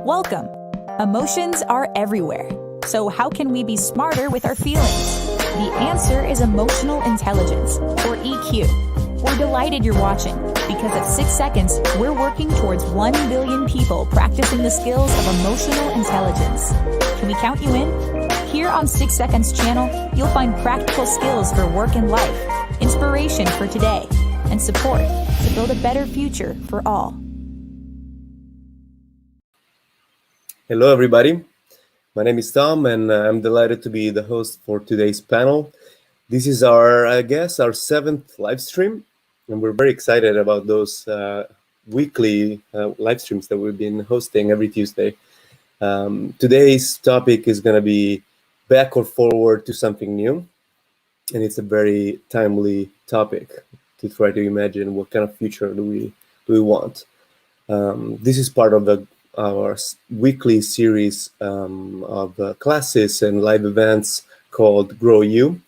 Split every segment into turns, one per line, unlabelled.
Welcome. Emotions are everywhere. So how can we be smarter with our feelings? The answer is emotional intelligence, or EQ. We're delighted you're watching, because at 6 seconds, we're working towards 1 billion people practicing the skills of emotional intelligence. Can we count you in? Here on 6 Seconds channel, you'll find practical skills for work and life, inspiration for today, and support to build a better future for all.
Hello, everybody. My name is Tom, and I'm delighted to be the host for today's panel. This is our 7th live stream, and we're very excited about those weekly live streams that we've been hosting every Tuesday. Today's topic is going to be back or forward to something new, and it's a very timely topic to try to imagine what kind of future do we want. This is part of our weekly series of classes and live events called Grow You,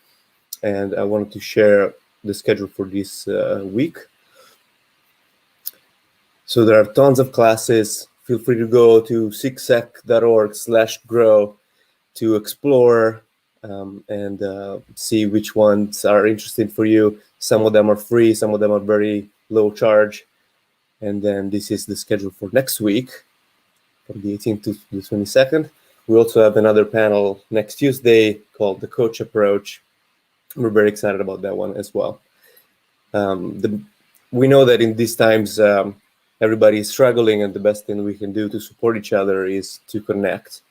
and I wanted to share the schedule for this week. So there are tons of classes. Feel free to go to 6sec.org/grow to explore and see which ones are interesting for you. Some of them are free, some of them are very low charge. And then this is the schedule for next week, from the 18th to the 22nd. We also have another panel next Tuesday called The Coach Approach. We're very excited about that one as well. We know that in these times, everybody is struggling, and the best thing we can do to support each other is to connect.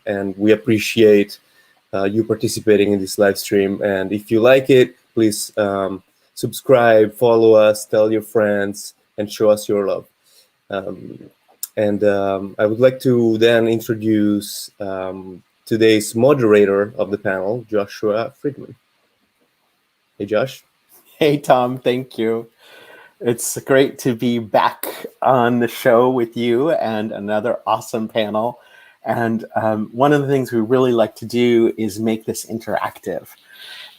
And we appreciate you participating in this live stream. And if you like it, please subscribe, follow us, tell your friends, and show us your love. And I would like to then introduce today's moderator of the panel, Joshua Friedman. Hey, Josh.
Hey, Tom. Thank you. It's great to be back on the show with you and another awesome panel. And one of the things we really like to do is make this interactive.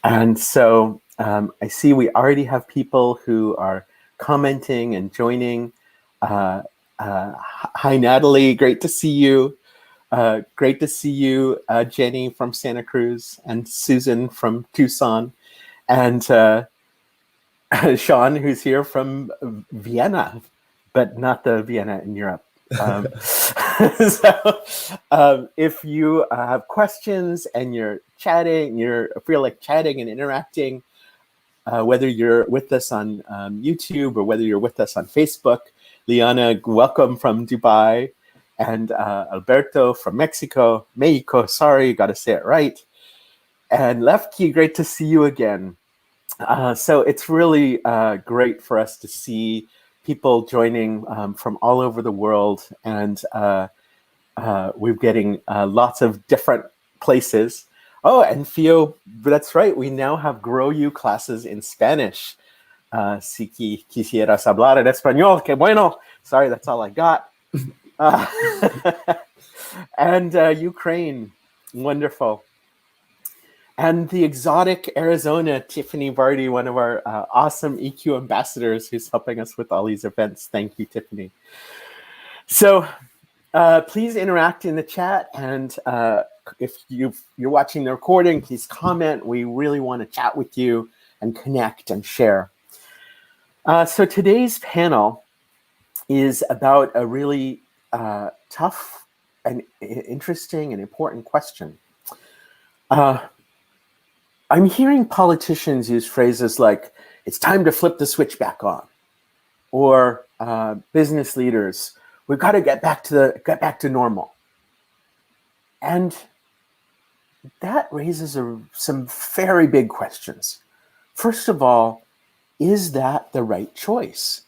And so I see we already have people who are commenting and joining. Hi, Natalie. Great to see you. Great to see you, Jenny from Santa Cruz, and Susan from Tucson, and Sean, who's here from Vienna, but not the Vienna in Europe. So if you have questions and you're chatting, feel like chatting and interacting, whether you're with us on YouTube or whether you're with us on Facebook, Liana, welcome from Dubai, and Alberto from Mexico, sorry, got to say it right, and Lefty, great to see you again. So it's really great for us to see people joining from all over the world, and we're getting lots of different places. Oh, and Fio, that's right, we now have Grow You classes in Spanish. Si quisieras hablar en español, que bueno. Sorry, that's all I got. And Ukraine, wonderful. And the exotic Arizona, Tiffany Vardy, one of our awesome EQ ambassadors who's helping us with all these events. Thank you, Tiffany. So please interact in the chat. And if you're watching the recording, please comment. We really want to chat with you and connect and share. So today's panel is about a really tough and interesting and important question. I'm hearing politicians use phrases like, it's time to flip the switch back on, or business leaders, we've got to get back to normal. And that raises some very big questions. First of all, is that the right choice?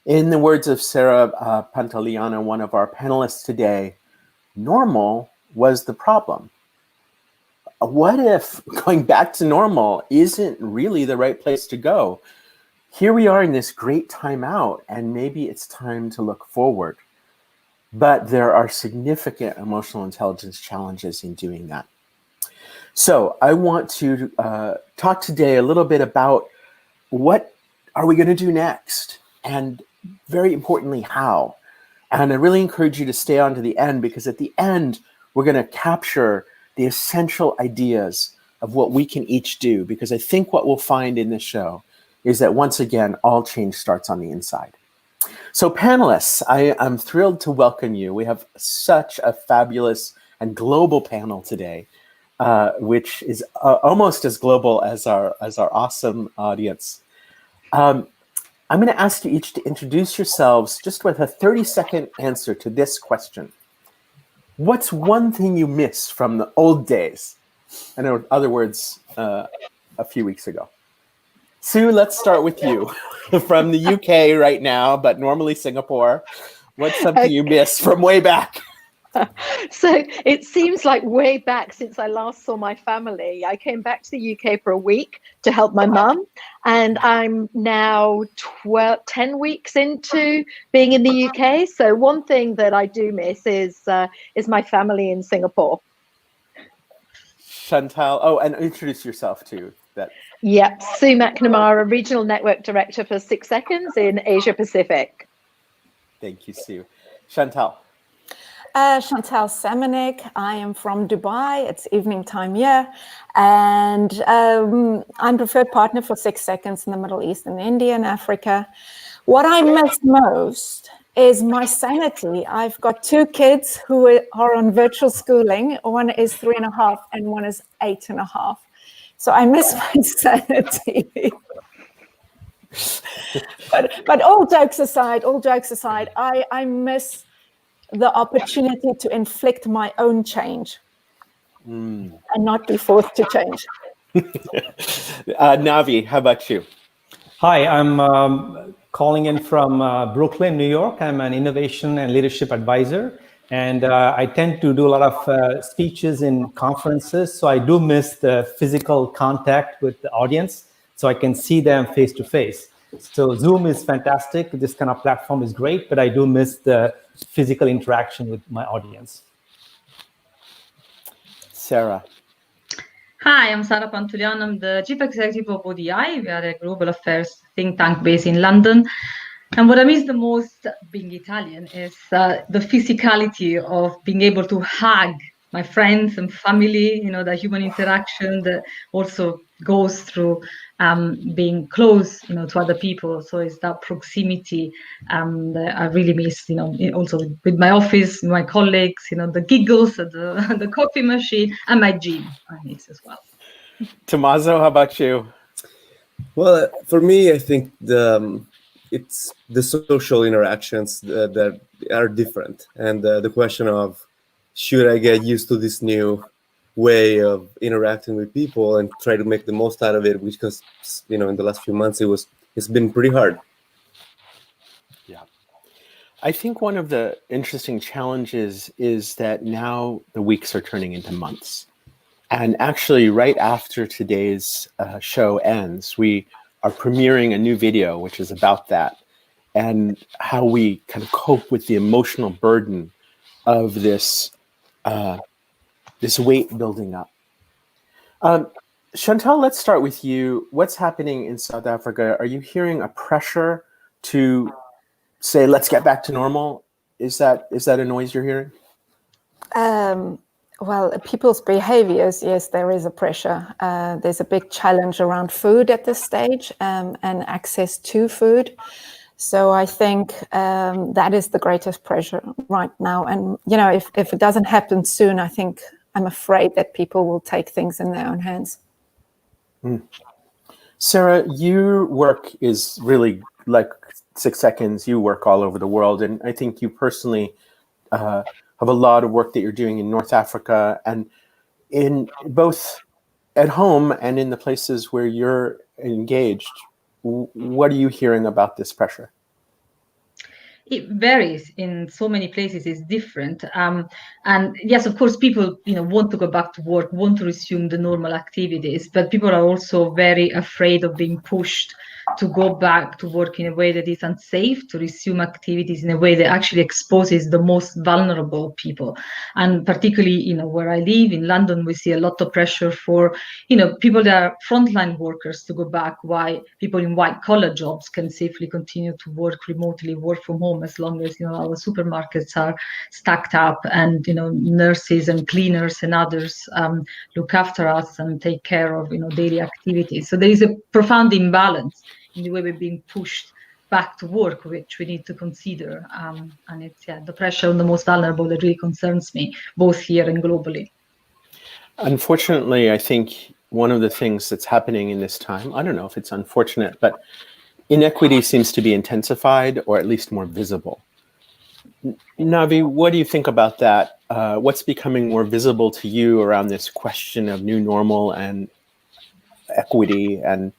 In the words of Sara Pantuliano, one of our panelists today, normal was the problem. What if going back to normal isn't really the right place to go? Here we are in this great time out, and maybe it's time to look forward. But there are significant emotional intelligence challenges in doing that. So I want to talk today a little bit about what are we going to do next? And very importantly, how? And I really encourage you to stay on to the end, because at the end, we're going to capture the essential ideas of what we can each do. Because I think what we'll find in this show is that once again, all change starts on the inside. So panelists, I'm thrilled to welcome you. We have such a fabulous and global panel today, which is almost as global as our awesome audience. I'm going to ask you each to introduce yourselves just with a 30-second answer to this question. What's one thing you miss from the old days? In other words, a few weeks ago. Sue, let's start with you. From the UK right now, but normally Singapore. What's something you miss from way back?
So it seems like way back since I last saw my family. I came back to the UK for a week to help my mum, and I'm now 10 weeks into being in the UK. So one thing that I do miss is my family in Singapore.
Chantal, oh, and introduce yourself too.
Yep, Sue McNamara, Regional Network Director for 6 Seconds in Asia Pacific.
Thank you, Sue. Chantal.
Chantal Semenik. I am from Dubai. It's evening time here. And I'm preferred partner for 6 Seconds in the Middle East and India and Africa. What I miss most is my sanity. I've got 2 kids who are on virtual schooling. One is 3.5 and one is 8.5. So I miss my sanity. but all jokes aside, I miss the opportunity to inflict my own change and not be forced to change.
Navi, how about you?
Hi, I'm calling in from Brooklyn, New York. I'm an innovation and leadership advisor, and I tend to do a lot of speeches in conferences, so I do miss the physical contact with the audience, so I can see them face to face. So Zoom is fantastic. This kind of platform is great, but I do miss the physical interaction with my audience.
Sara.
Hi, I'm Sara Pantuliano. I'm the Chief Executive of ODI. We are a global affairs think tank based in London. And what I miss the most being Italian is the physicality of being able to hug my friends and family, the human interaction that also goes through being close, to other people. So it's that proximity that I really miss, also with my office, my colleagues, the giggles at the coffee machine, and my gym I miss as well.
Tommaso, how about you?
Well, for me, I think it's the social interactions that are different, and the question of should I get used to this new way of interacting with people and try to make the most out of it, because in the last few months it's been pretty hard.
Yeah, I think one of the interesting challenges is that now the weeks are turning into months, and actually right after today's show ends, we are premiering a new video which is about that and how we kind of cope with the emotional burden of this weight building up. Chantal, let's start with you. What's happening in South Africa? Are you hearing a pressure to say, let's get back to normal? Is that a noise you're hearing?
Well, people's behaviors, yes, there is a pressure. There's a big challenge around food at this stage and access to food. So I think that is the greatest pressure right now. And, if it doesn't happen soon, I'm afraid that people will take things in their own hands.
Sara, your work is really like 6 Seconds. You work all over the world. And I think you personally have a lot of work that you're doing in North Africa and in both at home and in the places where you're engaged. What are you hearing about this pressure?
It varies in so many places. It's different. And yes, of course, people, want to go back to work, want to resume the normal activities, but people are also very afraid of being pushed to go back to work in a way that is unsafe, to resume activities in a way that actually exposes the most vulnerable people. And particularly, where I live in London, we see a lot of pressure for, people that are frontline workers to go back, while people in white collar jobs can safely continue to work remotely, work from home, as long as, our supermarkets are stacked up and, nurses and cleaners and others look after us and take care of, daily activities. So there is a profound imbalance in the way we're being pushed back to work, which we need to consider. And it's the pressure on the most vulnerable that really concerns me, both here and globally.
Unfortunately, I think one of the things that's happening in this time, I don't know if it's unfortunate, but inequity seems to be intensified or at least more visible. Navi, what do you think about that? What's becoming more visible to you around this question of new normal and equity? And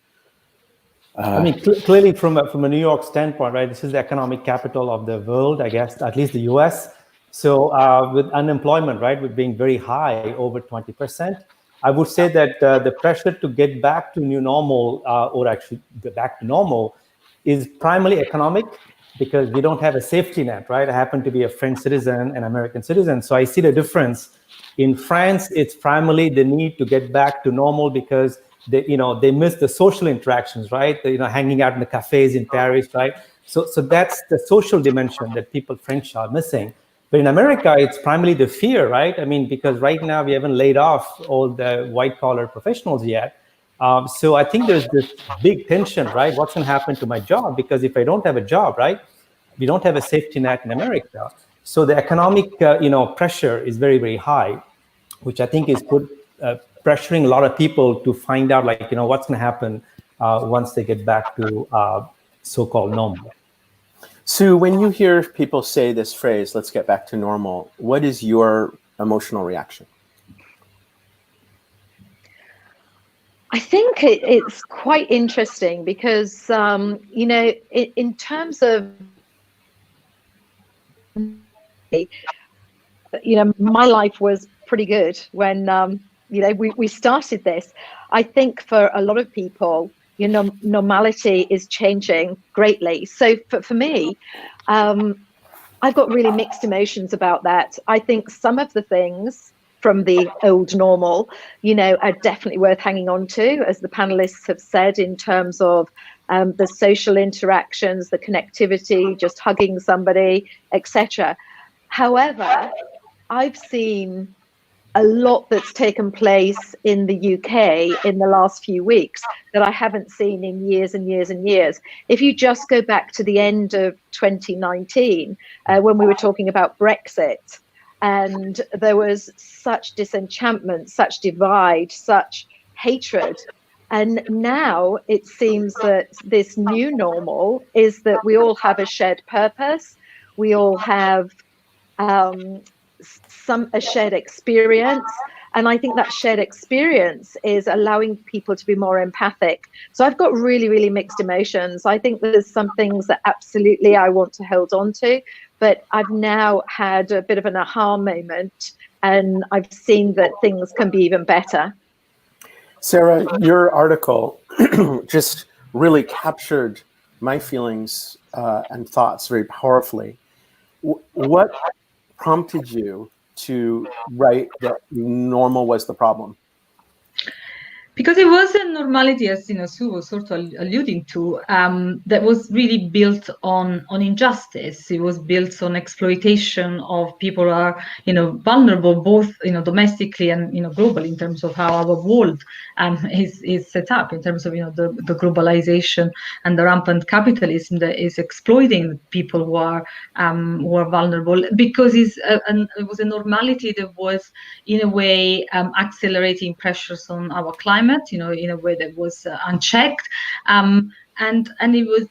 I mean, clearly from a New York standpoint, right, this is the economic capital of the world, I guess, at least the US. So with unemployment, right, with being very high, over 20%, I would say that the pressure to get back to new normal, or actually get back to normal, is primarily economic, because we don't have a safety net, right? I happen to be a French citizen and American citizen, so I see the difference. In France, it's primarily the need to get back to normal because they miss the social interactions, right? Hanging out in the cafes in Paris, right? So that's the social dimension that people French are missing. But in America, it's primarily the fear, right? I mean, because right now we haven't laid off all the white collar professionals yet. So I think there's this big tension, right? What's going to happen to my job? Because if I don't have a job, right, we don't have a safety net in America. So the economic, pressure is very, very high, which I think is pressuring a lot of people to find out, what's going to happen once they get back to so-called normal.
Sue, when you hear people say this phrase, let's get back to normal, what is your emotional reaction?
I think it's quite interesting because, in terms of, my life was pretty good when, we started this. I think for a lot of people, normality is changing greatly. So for me, I've got really mixed emotions about that. I think some of the things from the old normal, are definitely worth hanging on to, as the panelists have said, in terms of the social interactions, the connectivity, just hugging somebody, etc. However, I've seen a lot that's taken place in the UK in the last few weeks that I haven't seen in years and years and years. If you just go back to the end of 2019, when we were talking about Brexit, and there was such disenchantment, such divide, such hatred. And now it seems that this new normal is that we all have a shared purpose. We all have a shared experience. And I think that shared experience is allowing people to be more empathic. So I've got really, really mixed emotions. I think there's some things that absolutely I want to hold on to, but I've now had a bit of an aha moment and I've seen that things can be even better.
Sara, your article just really captured my feelings and thoughts very powerfully. What prompted you to write that normal was the problem?
Because it was a normality, as Sue was sort of alluding to, that was really built on injustice. It was built on exploitation of people who are, vulnerable, both domestically and globally, in terms of how our world is set up, in terms of the globalization and the rampant capitalism that is exploiting people who are vulnerable. Because it was a normality that was in a way accelerating pressures on our climate. In a way that was unchecked, and it was,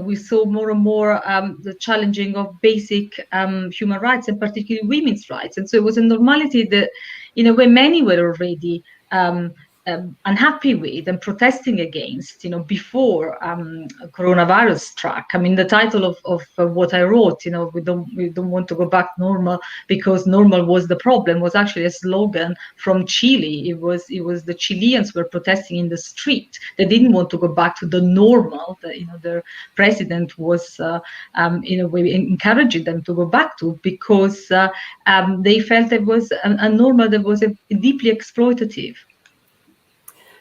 we saw more and more the challenging of basic human rights, and particularly women's rights. And so it was a normality that, in a way, many were already unhappy with and protesting against, before coronavirus struck. I mean, the title of what I wrote, we don't want to go back normal because normal was the problem, was actually a slogan from Chile. It was the Chileans were protesting in the street. They didn't want to go back to the normal that their president was in a way encouraging them to go back to, because they felt it was a normal that was deeply exploitative.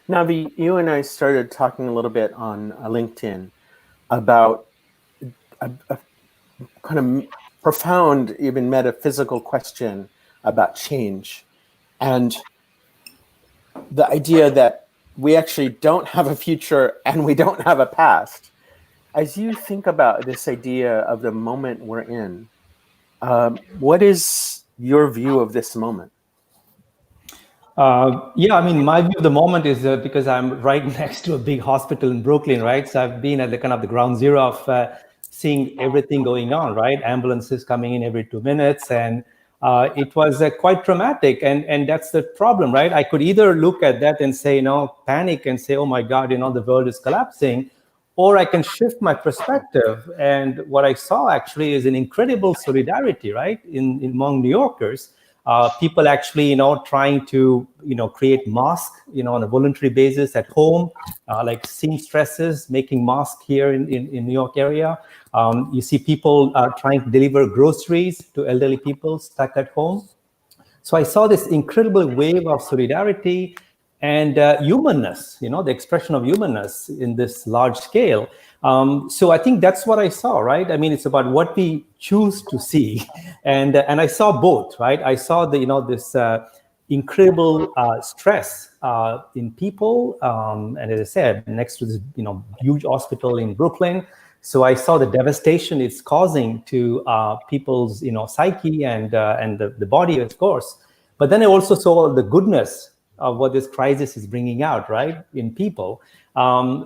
Navi, you and I started talking a little bit on LinkedIn about a kind of profound, even metaphysical question about change, and the idea that we actually don't have a future and we don't have a past. As you think about this idea of the moment we're in, what is your view of this moment?
Yeah, I mean, my view of the moment is because I'm right next to a big hospital in Brooklyn, right? So I've been at the kind of the ground zero of seeing everything going on, right? Ambulances coming in every 2 minutes, and it was quite traumatic. And that's the problem, right? I could either look at that and say, panic and say, oh my God, the world is collapsing, or I can shift my perspective. And what I saw actually is an incredible solidarity, right, among New Yorkers. People actually, trying to, create masks, on a voluntary basis at home, like seamstresses making masks here in New York area. You see people trying to deliver groceries to elderly people stuck at home. So I saw this incredible wave of solidarity and humanness, the expression of humanness in this large scale. So I think that's what I saw, right? I mean, it's about what we choose to see, and I saw both, right? I saw this incredible stress in people, and as I said, next to this huge hospital in Brooklyn. So I saw the devastation it's causing to people's psyche and the body, of course. But then I also saw the goodness of what this crisis is bringing out, right, in people.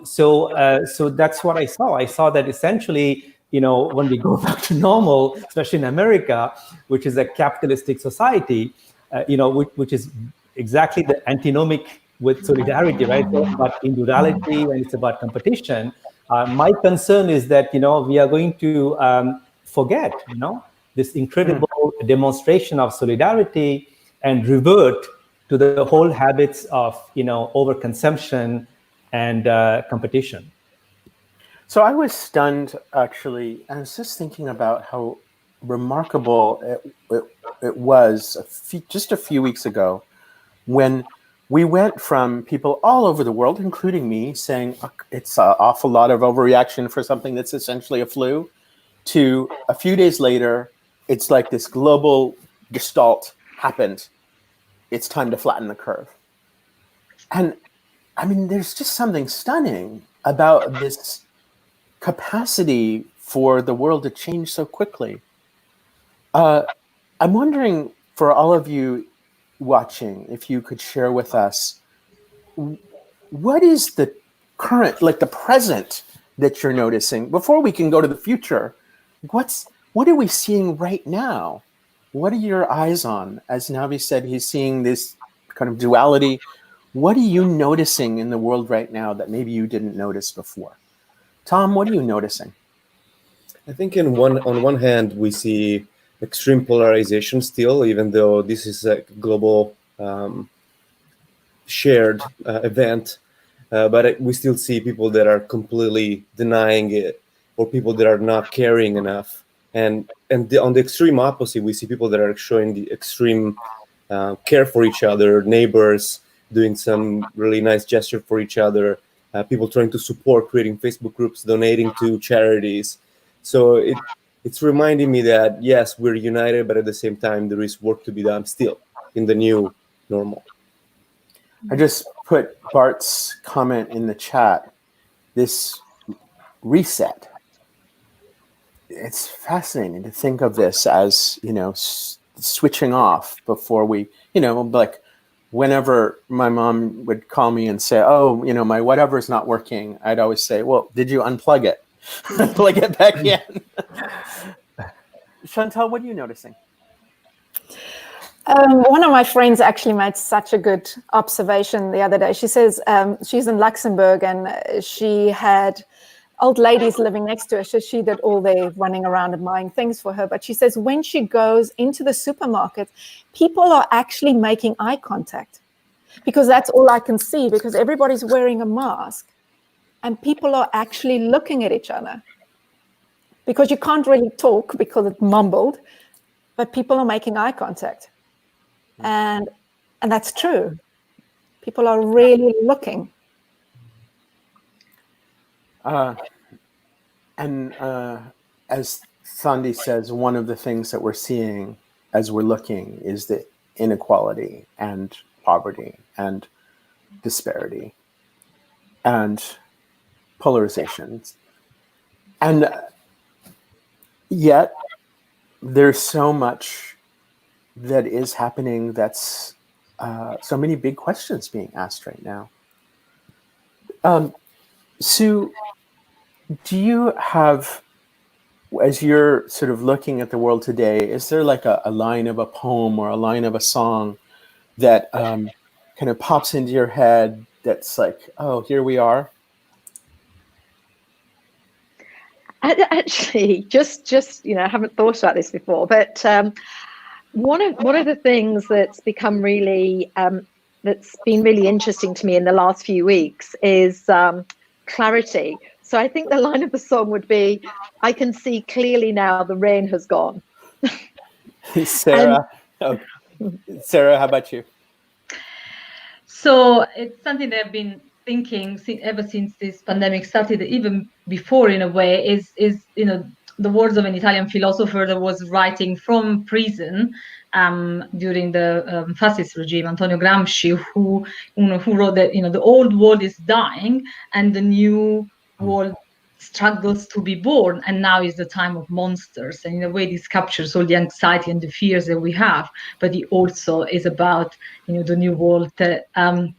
So that's what I saw. I saw that essentially, when we go back to normal, especially in America, which is a capitalistic society, which is exactly the antinomic with solidarity, right? It's about individuality and it's about competition. My concern is that, we are going to forget, this incredible demonstration of solidarity and revert to the whole habits of, overconsumption and competition.
So I was stunned, actually. I was just thinking about how remarkable it was just a few weeks ago when we went from people all over the world, including me, saying it's an awful lot of overreaction for something that's essentially a flu, to a few days later, it's like this global gestalt happened. It's time to flatten the curve. And I mean, there's just something stunning about this capacity for the world to change so quickly. I'm wondering, for all of you watching, if you could share with us, what is the current, like the present that you're noticing? Before we can go to the future, what are we seeing right now? What are your eyes on? As Navi said, he's seeing this kind of duality. What are you noticing in the world right now that maybe you didn't notice before? Tom, what are you noticing?
I think on one hand, we see extreme polarization still, even though this is a global shared event. But we still see people that are completely denying it, or people that are not caring enough. And on the extreme opposite, we see people that are showing the extreme care for each other, neighbors doing some really nice gesture for each other, people trying to support, creating Facebook groups, donating to charities. So it's reminding me that, yes, we're united, but at the same time, there is work to be done still in the new normal.
I just put Bart's comment in the chat, this reset. It's fascinating to think of this as, switching off before we, like whenever my mom would call me and say, oh, my whatever's not working, I'd always say, well, did you unplug it? Plug it back in. Chantal, what are you noticing?
One of my friends actually made such a good observation the other day. She says she's in Luxembourg and she had old ladies living next to her. So she did all their running around and buying things for her. But she says when she goes into the supermarket, people are actually making eye contact because that's all I can see, because everybody's wearing a mask and people are actually looking at each other because you can't really talk because it's mumbled, but people are making eye contact. And that's true. People are really looking.
As Sandy says, one of the things that we're seeing as we're looking is the inequality and poverty and disparity and polarizations. And yet there's so much that is happening that's so many big questions being asked right now. Sue, do you have, as you're sort of looking at the world today, is there like a line of a poem or a line of a song that kind of pops into your head that's like, oh, here we are?
Actually, just I haven't thought about this before, but one of the things that's become really that's been really interesting to me in the last few weeks is clarity. So I think the line of the song would be, "I can see clearly now the rain has gone."
Sara, Sara, how about you?
So it's something that I've been thinking ever since this pandemic started, even before in a way, is the words of an Italian philosopher that was writing from prison during the fascist regime, Antonio Gramsci, who wrote that the old world is dying and the new world struggles to be born, and now is the time of monsters. And in a way, this captures all the anxiety and the fears that we have, but it also is about the new world that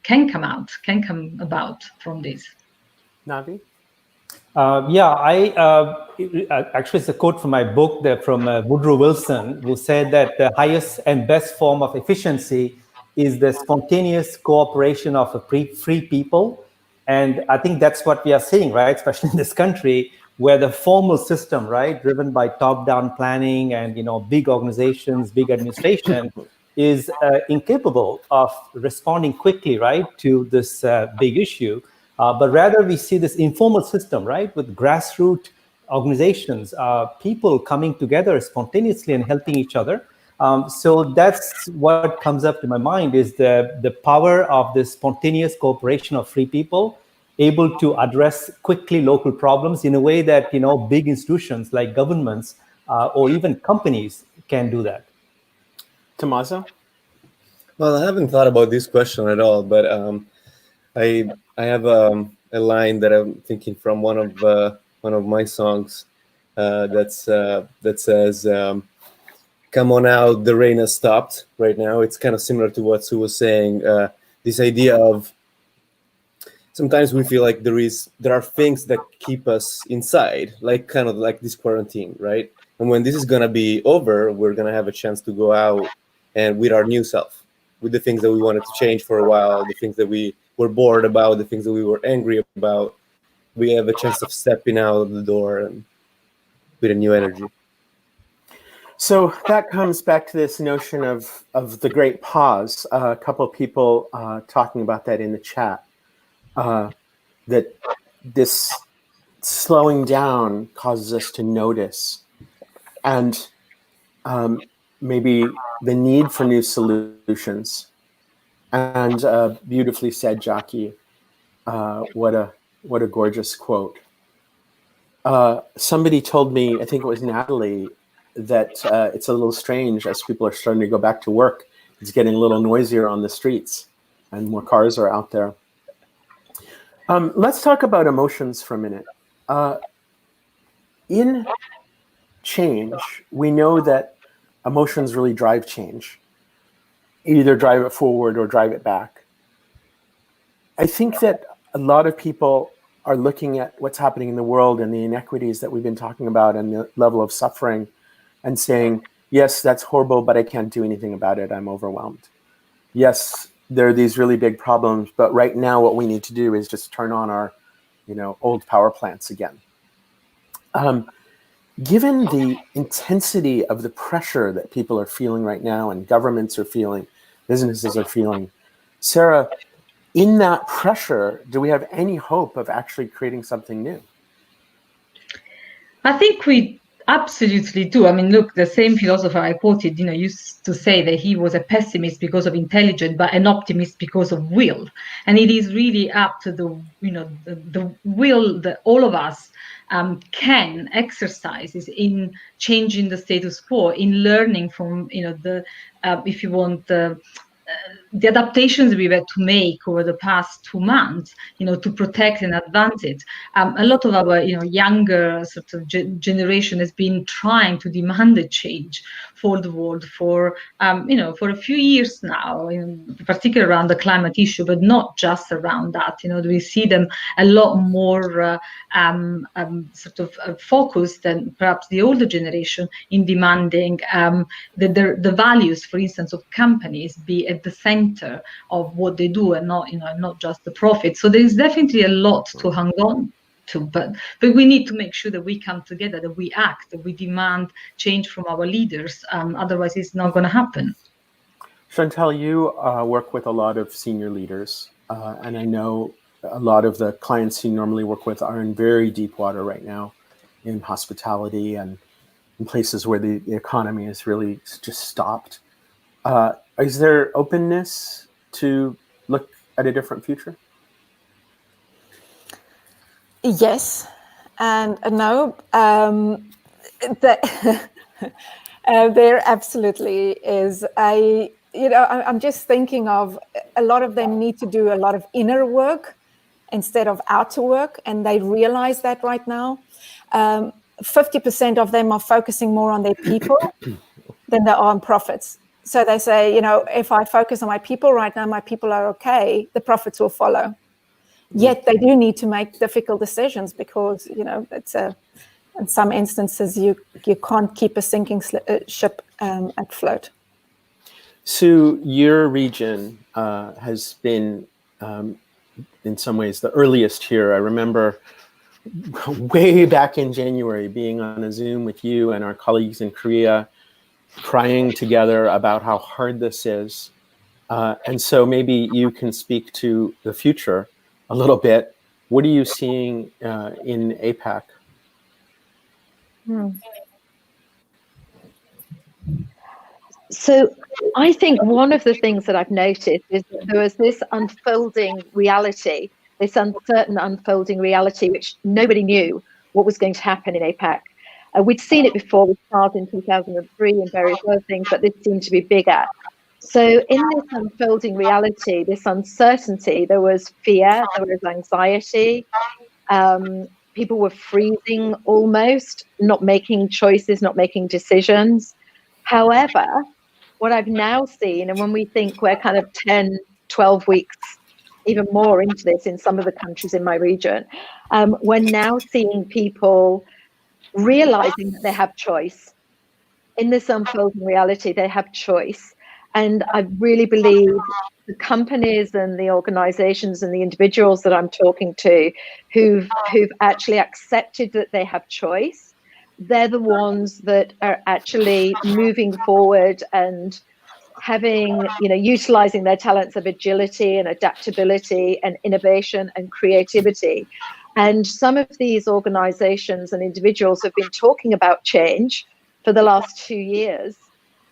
can come about from this.
Navi?
Actually, it's a quote from my book from Woodrow Wilson, who said that the highest and best form of efficiency is the spontaneous cooperation of a free people. And I think that's what we are seeing, right? Especially in this country, where the formal system, right, driven by top-down planning and big organizations, big administration, is incapable of responding quickly, right, to this big issue. But rather we see this informal system, right, with grassroots organizations, people coming together spontaneously and helping each other. So that's what comes up to my mind is the power of this spontaneous cooperation of free people, able to address quickly local problems in a way that big institutions like governments or even companies can do that.
Tommaso?
Well, I haven't thought about this question at all, but I have a line that I'm thinking from one of my songs that says, "Come on out, the rain has stopped." Right now, it's kind of similar to what Sue was saying. This idea of sometimes we feel like there are things that keep us inside, like kind of like this quarantine, right? And when this is gonna be over, we're gonna have a chance to go out and with our new self, with the things that we wanted to change for a while, the things that we were bored about, the things that we were angry about. We have a chance of stepping out of the door and with a new energy.
So that comes back to this notion of the great pause. A couple of people talking about that in the chat, that this slowing down causes us to notice, and maybe the need for new solutions. And beautifully said, Jackie. What a gorgeous quote. Somebody told me, I think it was Natalie, that it's a little strange as people are starting to go back to work. It's getting a little noisier on the streets and more cars are out there. Let's talk about emotions for a minute. In change, we know that emotions really drive change. Either drive it forward or drive it back. I think that a lot of people are looking at what's happening in the world and the inequities that we've been talking about and the level of suffering and saying, Yes, that's horrible, but I can't do anything about it. I'm overwhelmed. Yes, there are these really big problems, but right now what we need to do is just turn on our, old power plants again. Given the intensity of the pressure that people are feeling right now, and governments are feeling, businesses are feeling, Sara, in that pressure, do we have any hope of actually creating something new?
I think we absolutely do. I mean, look, the same philosopher I quoted, used to say that he was a pessimist because of intelligence, but an optimist because of will. And it is really up to the will that all of us can exercise is in changing the status quo, in learning from, if you want, the adaptations we've had to make over the past 2 months, to protect and advance it. A lot of our, younger sort of generation has been trying to demand a change for the world for a few years now, particularly around the climate issue, but not just around that. We see them a lot more focused than perhaps the older generation in demanding the values, for instance, of companies be at the center of what they do, and not just the profit. So there is definitely a lot to hang on to, but we need to make sure that we come together, that we act, that we demand change from our leaders. Otherwise, it's not going to happen.
Chantal, you work with a lot of senior leaders, and I know a lot of the clients you normally work with are in very deep water right now, in hospitality and in places where the economy is really just stopped. Is there openness to look at a different future?
Yes, and no. There absolutely is. I'm just thinking of a lot of them need to do a lot of inner work instead of outer work, and they realize that right now. 50% of them are focusing more on their people than they are on profits. So they say, if I focus on my people right now, my people are okay, the profits will follow. Yet they do need to make difficult decisions because, it's in some instances you can't keep a sinking ship at float.
So your region has been, in some ways, the earliest here. I remember way back in January being on a Zoom with you and our colleagues in Korea, crying together about how hard this is. And so maybe you can speak to the future a little bit. What are you seeing in APAC?
So I think one of the things that I've noticed is that there was this unfolding reality, this uncertain unfolding reality, which nobody knew what was going to happen in APAC. We'd seen it before with SARS in 2003 and various other things, but this seemed to be bigger. So in this unfolding reality, this uncertainty, there was fear, there was anxiety. People were freezing almost, not making choices, not making decisions. However, what I've now seen, and when we think we're kind of 10, 12 weeks, even more into this in some of the countries in my region, we're now seeing people realizing that they have choice. In this unfolding reality, they have choice. And I really believe the companies and the organizations and the individuals that I'm talking to who've actually accepted that they have choice, they're the ones that are actually moving forward and having, utilizing their talents of agility and adaptability and innovation and creativity. And some of these organizations and individuals have been talking about change for the last 2 years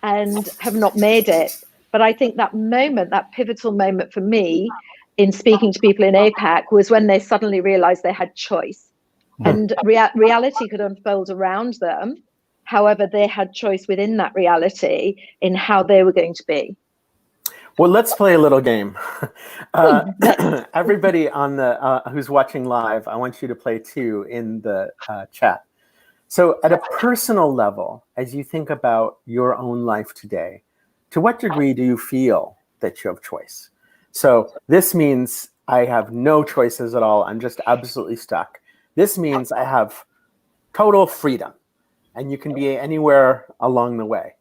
and have not made it. But I think that moment, that pivotal moment for me in speaking to people in APAC was when they suddenly realized they had choice. And reality could unfold around them. However, they had choice within that reality in how they were going to be.
Well, let's play a little game. Everybody on the who's watching live, I want you to play too in the chat. So at a personal level, as you think about your own life today, to what degree do you feel that you have choice? So this means I have no choices at all. I'm just absolutely stuck. This means I have total freedom, and you can be anywhere along the way.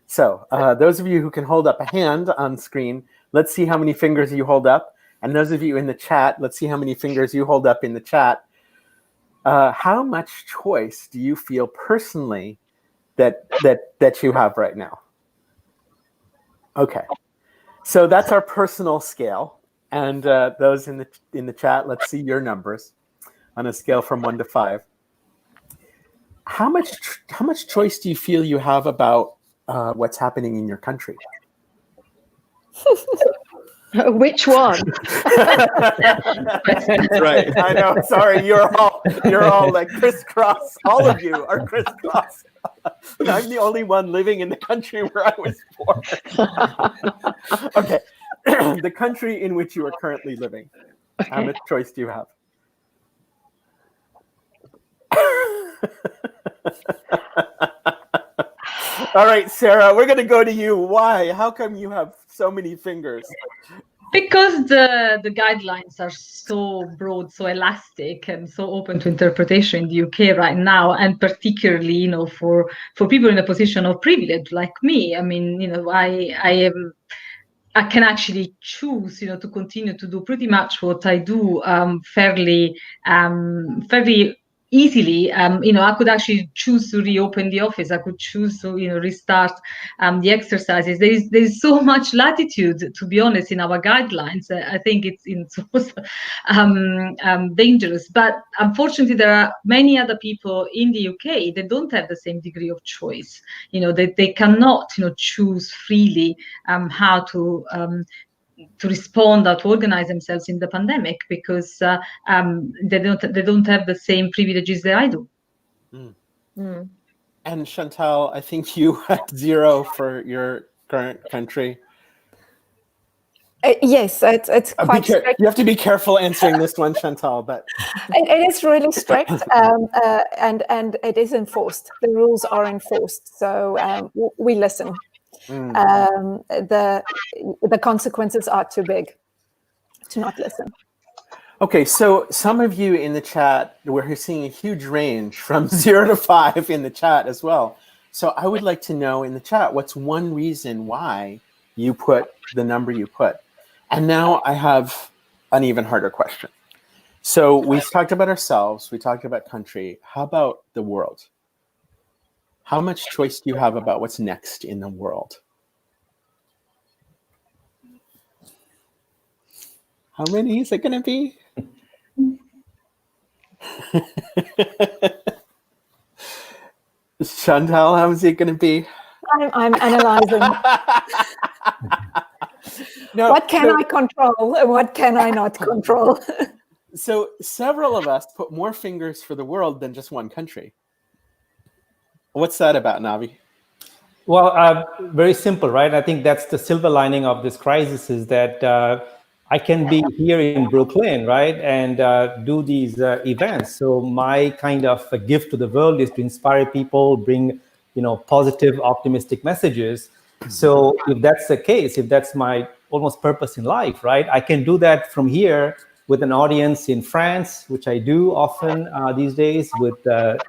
So those of you who can hold up a hand on screen, let's see how many fingers you hold up. And those of you in the chat, let's see how many fingers you hold up in the chat. How much choice do you feel personally that you have right now? Okay, so that's our personal scale. And those in the chat, let's see your numbers on a scale from 1 to 5. How much choice do you feel you have about what's happening in your country?
Which one?
Right. I know. Sorry, you're all like crisscross. All of you are crisscross. I'm the only one living in the country where I was born. Okay. The country in which you are currently living. Okay. How much choice do you have? All right, Sara, we're going to go to you. Why? How come you have so many fingers?
Because the guidelines are so broad, so elastic, and so open to interpretation in the UK right now, and particularly, you know, for people in a position of privilege like me. I mean, you know, I can actually choose, you know, to continue to do pretty much what I do fairly easily. You know, I could actually choose to reopen the office. I could choose to, you know, restart the exercises. There is so much latitude, to be honest, in our guidelines. I think it's dangerous. But unfortunately, there are many other people in the UK that don't have the same degree of choice. You know, they cannot, you know, choose freely how to respond or to organize themselves in the pandemic, because they don't have the same privileges that I do.
Mm. Mm. And Chantal, I think you had 0 for your current country.
Yes, it's quite strict.
You have to be careful answering this one, Chantal, but
it is really strict, and it is enforced. The rules are enforced, so we listen. The consequences are too big to not listen.
Okay, so some of you in the chat, we're seeing a huge range from 0 to 5 in the chat as well. So I would like to know in the chat, what's one reason why you put the number you put? And now I have an even harder question. So we talked about ourselves, we talked about country. How about the world? How much choice do you have about what's next in the world? How many is it going to be? Chantal, how is it going to be?
I'm analyzing. No, what can I control and what can I not control?
So several of us put more fingers for the world than just one country. What's that about, Navi?
Well, very simple, right? I think that's the silver lining of this crisis, is that I can be here in Brooklyn, right, and do these events. So my kind of gift to the world is to inspire people, bring, you know, positive, optimistic messages. So if that's the case, if that's my almost purpose in life, right, I can do that from here with an audience in France, which I do often these days, with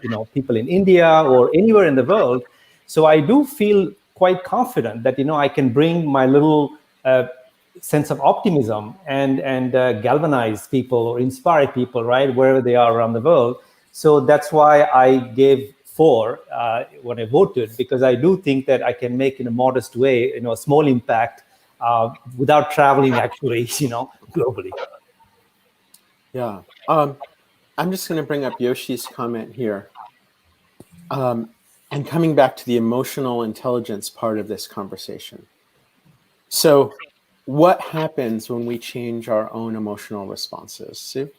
you know, people in India or anywhere in the world. So I do feel quite confident that, you know, I can bring my little sense of optimism and galvanize people or inspire people, right, wherever they are around the world. So that's why I gave 4 when I voted, because I do think that I can make, in a modest way, you know, a small impact without traveling actually, you know, globally.
Yeah. I'm just going to bring up Yoshi's comment here. And coming back to the emotional intelligence part of this conversation. So what happens when we change our own emotional responses? Sue?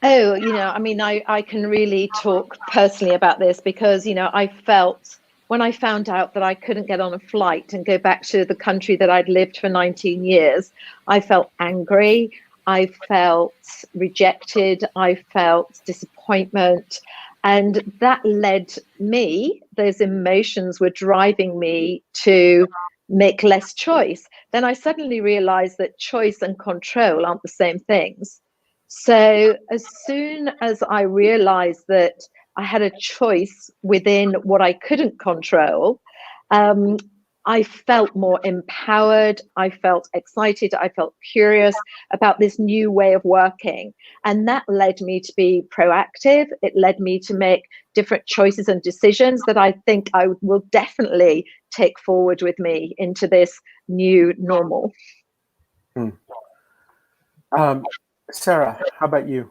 Oh, you know, I mean, I can really talk personally about this, because, you know, I felt when I found out that I couldn't get on a flight and go back to the country that I'd lived for 19 years, I felt angry, I felt rejected, I felt disappointment. And that led me, those emotions were driving me to make less choice. Then I suddenly realized that choice and control aren't the same things. So as soon as I realized that I had a choice within what I couldn't control, I felt more empowered. I felt excited. I felt curious about this new way of working. And that led me to be proactive. It led me to make different choices and decisions that I think I will definitely take forward with me into this new normal.
Sara, how about you?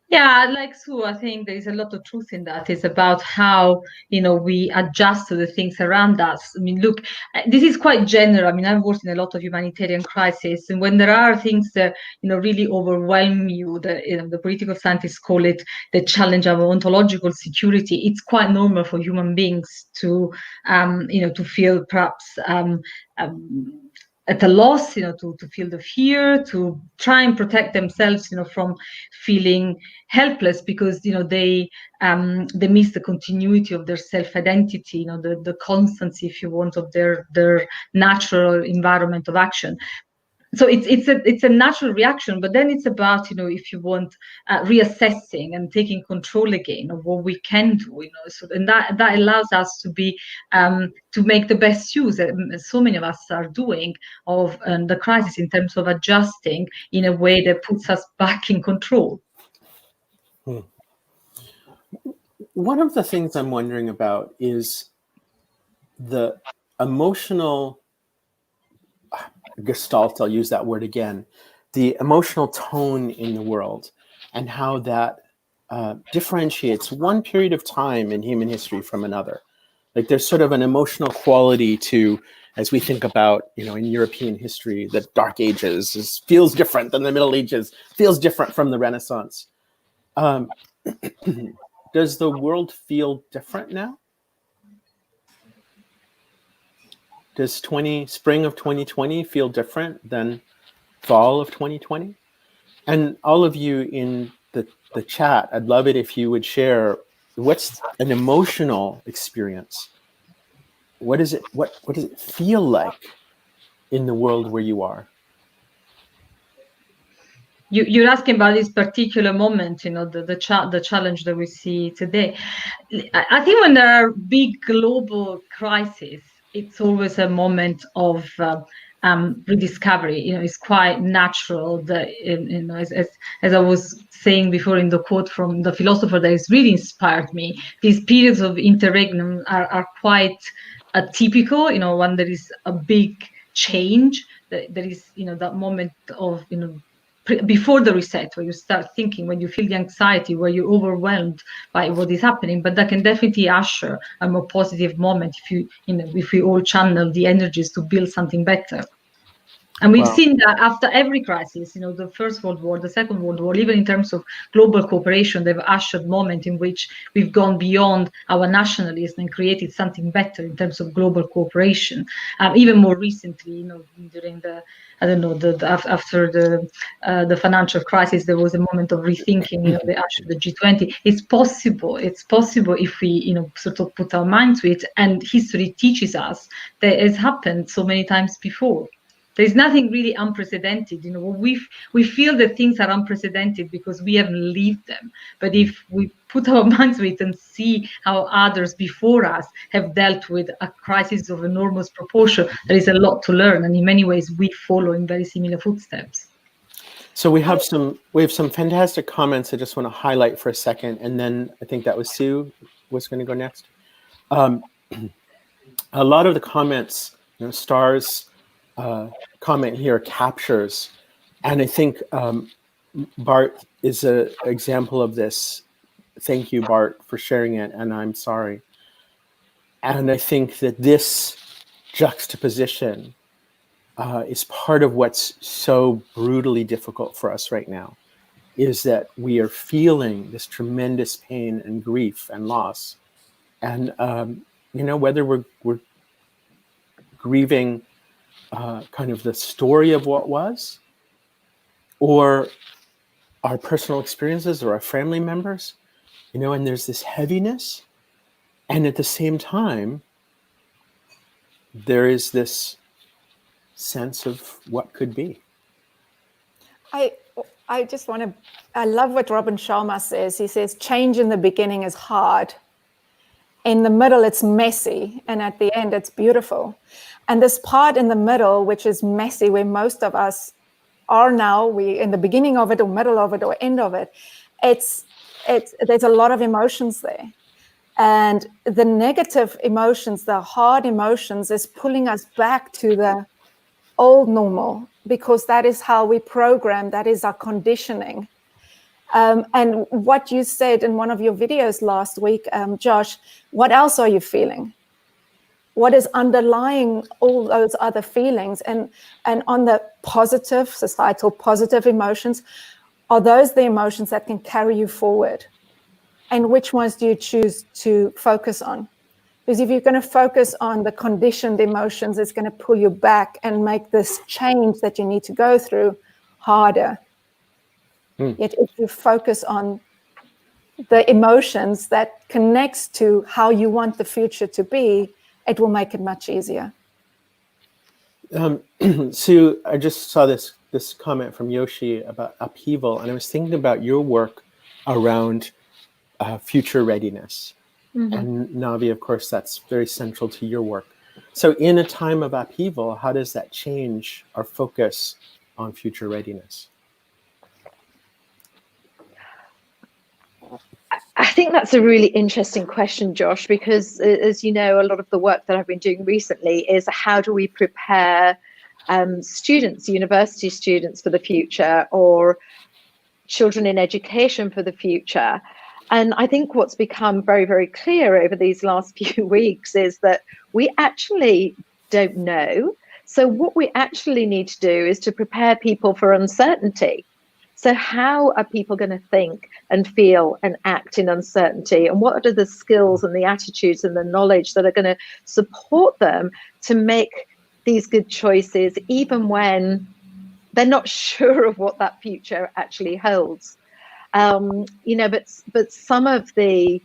Yeah, like Sue, I think there is a lot of truth in that. It's about how, we adjust to the things around us. I mean, look, this is quite general. I mean, I've worked in a lot of humanitarian crises, and when there are things that, really overwhelm you, the political scientists call it the challenge of ontological security. It's quite normal for human beings to, to feel perhaps at a loss, to feel the fear, to try and protect themselves, from feeling helpless because, they miss the continuity of their self-identity, the constancy, if you want, of their natural environment of action. So it's a natural reaction, but then it's about, if you want, reassessing and taking control again of what we can do, so, and that allows us to be to make the best use, so many of us are doing, of the crisis in terms of adjusting in a way that puts us back in control.
One of the things I'm wondering about is the emotional gestalt, I'll use that word again, the emotional tone in the world, and how that differentiates one period of time in human history from another. Like there's sort of an emotional quality to, as we think about, in European history, the Dark Ages feels different than the Middle Ages, feels different from the Renaissance. Does the world feel different now? Does spring of 2020 feel different than fall of 2020? And all of you in the chat, I'd love it if you would share what's an emotional experience. What does it feel like in the world where you are?
You're asking about this particular moment, the challenge that we see today. I think when there are big global crises, it's always a moment of rediscovery. It's quite natural that, as I was saying before in the quote from the philosopher that has really inspired me, these periods of interregnum are quite typical. When there is a big change, there is, that moment of, before the reset, where you start thinking, when you feel the anxiety, where you're overwhelmed by what is happening, but that can definitely usher a more positive moment if we all channel the energies to build something better. And we've seen that after every crisis, the First World War, the Second World War, even in terms of global cooperation, they've ushered moment in which we've gone beyond our nationalism and created something better in terms of global cooperation. Even more recently, during after the financial crisis, there was a moment of rethinking, they ushered the G20. It's possible if we, sort of put our mind to it, and history teaches us that it's happened so many times before. There's nothing really unprecedented. We feel that things are unprecedented because we haven't lived them. But if we put our minds to it and see how others before us have dealt with a crisis of enormous proportion, there is a lot to learn. And in many ways, we follow in very similar footsteps.
So we have some fantastic comments I just want to highlight for a second. And then I think that was Sue was going to go next. A lot of the comments, Star's comment here captures, and I think Bart is an example of this. Thank you, Bart, for sharing it, and I'm sorry. And I think that this juxtaposition is part of what's so brutally difficult for us right now, is that we are feeling this tremendous pain and grief and loss. And, whether we're grieving kind of the story of what was, or our personal experiences or our family members, and there's this heaviness. And at the same time, there is this sense of what could be.
I just want to, I love what Robin Sharma says. He says, change in the beginning is hard. In the middle, it's messy. And at the end, it's beautiful. And this part in the middle, which is messy, where most of us are now, we in the beginning of it or middle of it or end of it, there's a lot of emotions there. And the negative emotions, the hard emotions, is pulling us back to the old normal, because that is how we program, that is our conditioning. And what you said in one of your videos last week, Josh, what else are you feeling? What is underlying all those other feelings? And on the positive, societal positive emotions, are those the emotions that can carry you forward? And which ones do you choose to focus on? Because if you're going to focus on the conditioned emotions, it's going to pull you back and make this change that you need to go through harder. Yet if you focus on the emotions that connects to how you want the future to be, it will make it much easier.
Sue, I just saw this comment from Yoshi about upheaval, and I was thinking about your work around future readiness. Mm-hmm. And Navi, of course, that's very central to your work. So in a time of upheaval, how does that change our focus on future readiness?
I think that's a really interesting question, Josh, because as you know, a lot of the work that I've been doing recently is how do we prepare students, university students for the future, or children in education for the future. And I think what's become very, very clear over these last few weeks is that we actually don't know. So what we actually need to do is to prepare people for uncertainty. So how are people going to think and feel and act in uncertainty? And what are the skills and the attitudes and the knowledge that are going to support them to make these good choices, even when they're not sure of what that future actually holds? But some of the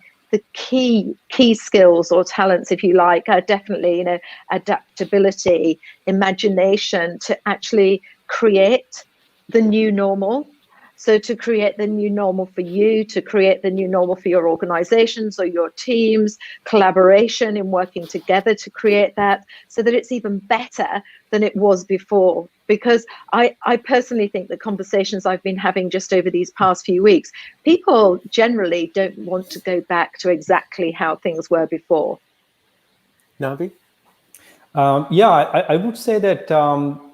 key skills or talents, if you like, are definitely, adaptability, imagination, to actually create the new normal. So to create the new normal for you, to create the new normal for your organizations or your teams, collaboration in working together to create that so that it's even better than it was before. Because I personally think the conversations I've been having just over these past few weeks, people generally don't want to go back to exactly how things were before.
Navi?
I would say that,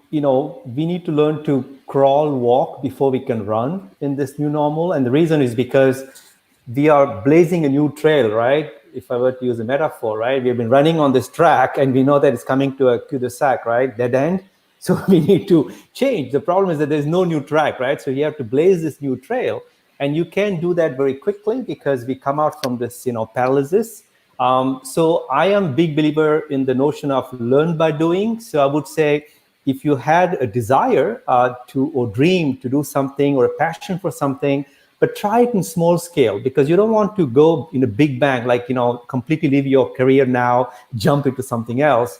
we need to learn to crawl, walk before we can run in this new normal. And the reason is because we are blazing a new trail, right? If I were to use a metaphor, right? We've been running on this track and we know that it's coming to a cul-de-sac, right? Dead end. So we need to change. The problem is that there's no new track, right? So you have to blaze this new trail. And you can do that very quickly because we come out from this, paralysis. So I am a big believer in the notion of learn by doing. So I would say, if you had a desire or dream to do something or a passion for something, but try it in small scale, because you don't want to go in a big bang, like, completely leave your career now, jump into something else.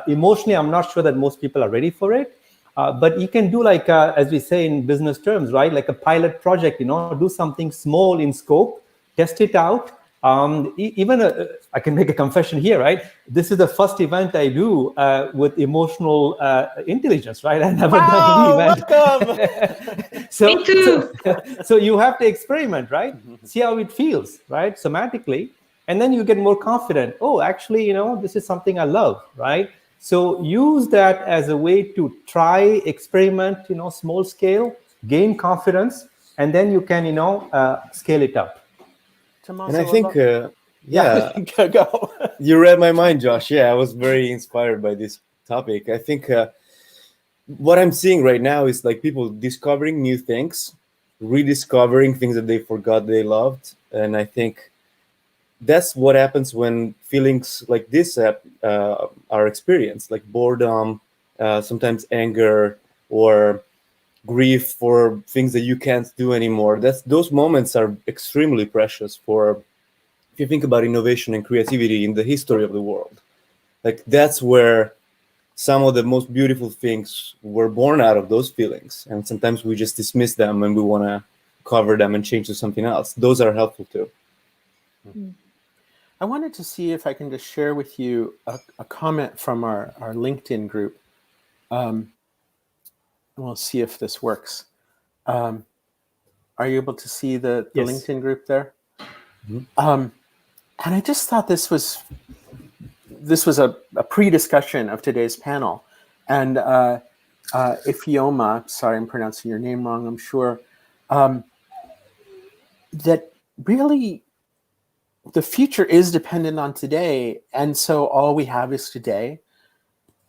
Emotionally, I'm not sure that most people are ready for it. But you can do like, as we say in business terms, right? Like a pilot project, do something small in scope, test it out. I can make a confession here, right? This is the first event I do with emotional intelligence, right? I've never done any event.
Me too.
So you have to experiment, right? See how it feels, right? Somatically. And then you get more confident. Oh, actually, this is something I love, right? So use that as a way to try, experiment, small scale, gain confidence, and then you can, scale it up.
And I think,
Go.
You read my mind, Josh. Yeah, I was very inspired by this topic. I think what I'm seeing right now is like people discovering new things, rediscovering things that they forgot they loved. And I think that's what happens when feelings like this are experienced, like boredom, sometimes anger, or grief for things that you can't do anymore. Those moments are extremely precious for, if you think about innovation and creativity in the history of the world. Like that's where some of the most beautiful things were born out of those feelings. And sometimes we just dismiss them and we want to cover them and change to something else. Those are helpful too.
I wanted to see if I can just share with you a comment from our LinkedIn group. We'll see if this works. Are you able to see the
Yes.
LinkedIn group there?
Mm-hmm.
And I just thought this was a pre-discussion of today's panel. And Ifioma, sorry, I'm pronouncing your name wrong, I'm sure, that really the future is dependent on today. And so all we have is today.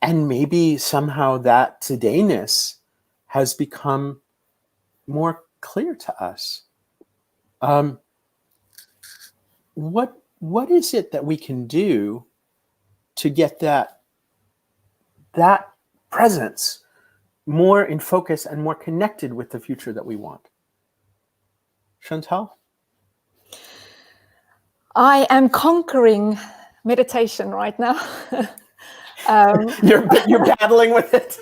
And maybe somehow that todayness has become more clear to us. What is it that we can do to get that presence more in focus and more connected with the future that we want? Chantal?
I am conquering meditation right now.
You're battling with it.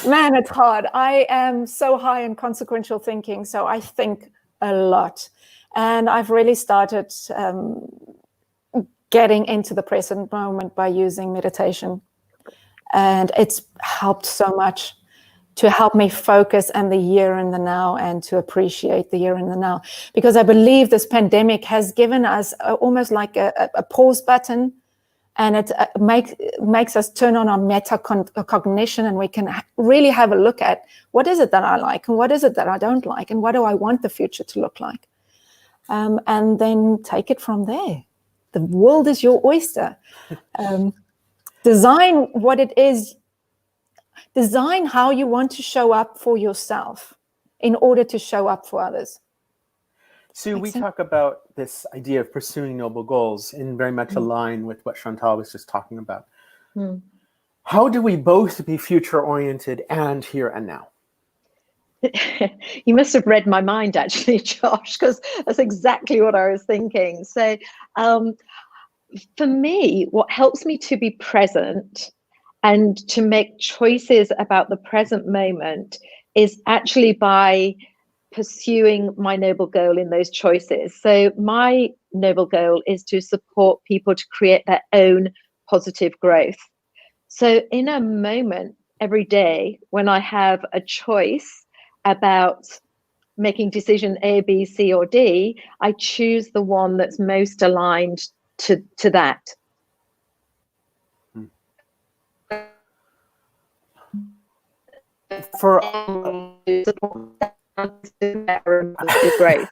Man, it's hard. I am so high in consequential thinking, so I think a lot. And I've really started getting into the present moment by using meditation. And it's helped so much to help me focus on the here and the now and to appreciate the here and the now. Because I believe this pandemic has given us almost like a pause button, and it makes us turn on our metacognition, and we can really have a look at what is it that I like and what is it that I don't like and what do I want the future to look like. And then take it from there. The world is your oyster. Design what it is. Design how you want to show up for yourself in order to show up for others.
Sue, we talk about this idea of pursuing noble goals in very much align with what Chantal was just talking about. How do we both be future-oriented and here and now?
You must have read my mind, actually, Josh, because that's exactly what I was thinking. So for me, what helps me to be present and to make choices about the present moment is actually by pursuing my noble goal in those choices. So my noble goal is to support people to create their own positive growth. So in a moment every day when I have a choice about making decision A, B, C, or D, I choose the one that's most aligned to that.
For
great.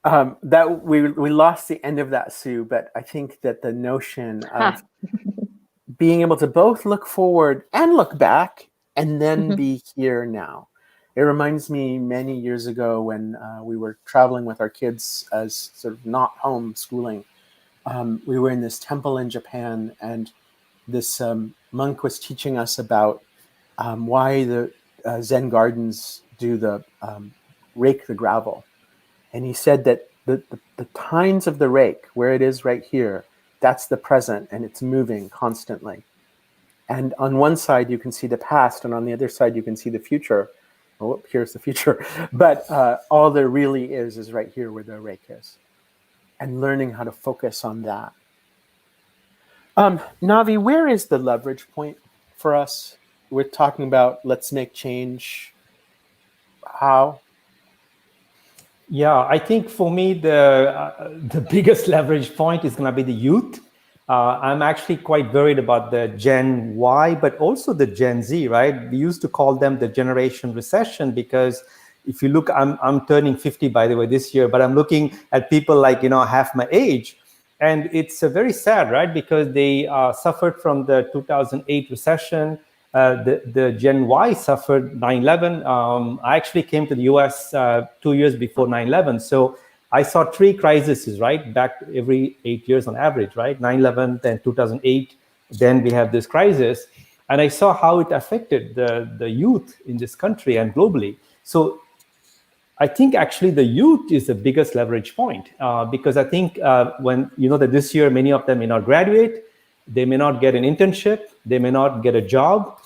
That we lost the end of that, Sue, but I think that the notion of being able to both look forward and look back and then be here now. It reminds me many years ago when we were traveling with our kids as sort of not homeschooling. We were in this temple in Japan, and this monk was teaching us about why the Zen gardens do the rake the gravel. And he said that the tines of the rake, where it is right here, that's the present, and it's moving constantly. And on one side, you can see the past, and on the other side, you can see the future. Oh, here's the future. But all there really is right here where the rake is. And learning how to focus on that. Navi, where is the leverage point for us? We're talking about let's make change. How?
Yeah, I think for me, the biggest leverage point is going to be the youth. I'm actually quite worried about the Gen Y, but also the Gen Z, right? We used to call them the generation recession because if you look, I'm turning 50, by the way, this year, but I'm looking at people like, half my age. And it's very sad, right? Because they suffered from the 2008 recession. The Gen Y suffered 9/11. I actually came to the US 2 years before 9/11. So I saw 3 crises, right? Back every 8 years on average, right? 9/11, then 2008, then we have this crisis. And I saw how it affected the youth in this country and globally. So I think actually the youth is the biggest leverage point because I think when, that this year, many of them may not graduate. They may not get an internship. They may not get a job.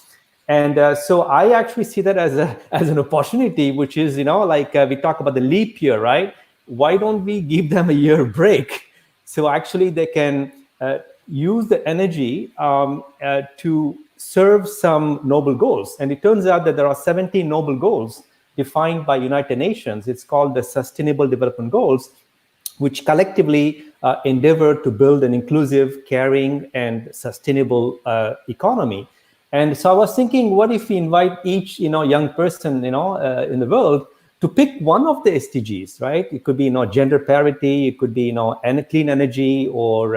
And so I actually see that as an opportunity, which is, like we talk about the leap year, right? Why don't we give them a year break? So actually they can use the energy to serve some noble goals. And it turns out that there are 17 noble goals defined by United Nations. It's called the Sustainable Development Goals, which collectively endeavor to build an inclusive, caring, and sustainable economy. And so I was thinking, what if we invite each, young person, in the world to pick one of the SDGs, right? It could be, gender parity. It could be, clean energy or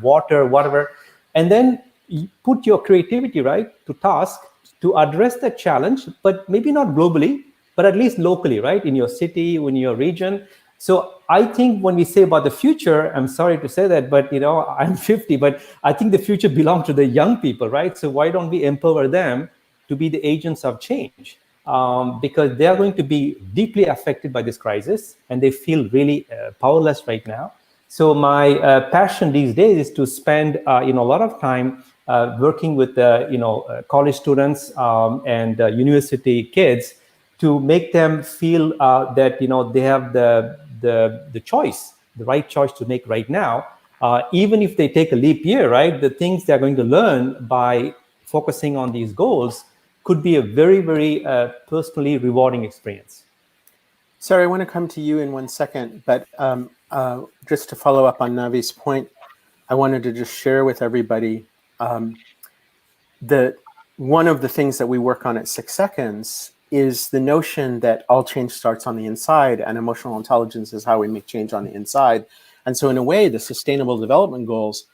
water, whatever. And then you put your creativity, right, to task to address that challenge, but maybe not globally, but at least locally, right, in your city, in your region. So I think when we say about the future, I'm sorry to say that, but I'm 50, but I think the future belongs to the young people, right? So why don't we empower them to be the agents of change? Because they are going to be deeply affected by this crisis, and they feel really powerless right now. So my passion these days is to spend a lot of time working with college students and university kids to make them feel that they have the choice, the right choice to make right now. Even if they take a leap year, right, the things they're going to learn by focusing on these goals could be a very, very personally rewarding experience.
Sara, I want to come to you in 1 second, but just to follow up on Navi's point, I wanted to just share with everybody that one of the things that we work on at 6 Seconds is the notion that all change starts on the inside, and emotional intelligence is how we make change on the inside. And so in a way, the Sustainable Development Goals